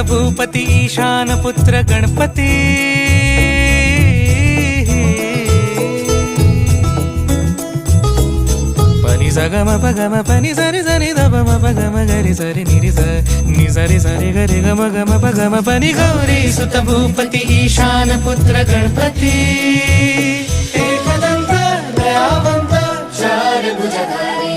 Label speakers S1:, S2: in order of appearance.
S1: भूपती ईशान पुत्र गणपती पनि सगम पगम पनि सरि सरि ध म पगम गरि सरि निरि स नि सरि सरि गरि गम गम पगम पनि गौरी सुत भूपती ईशान पुत्र गणपती एकदंत दयावंत चार भुजधारी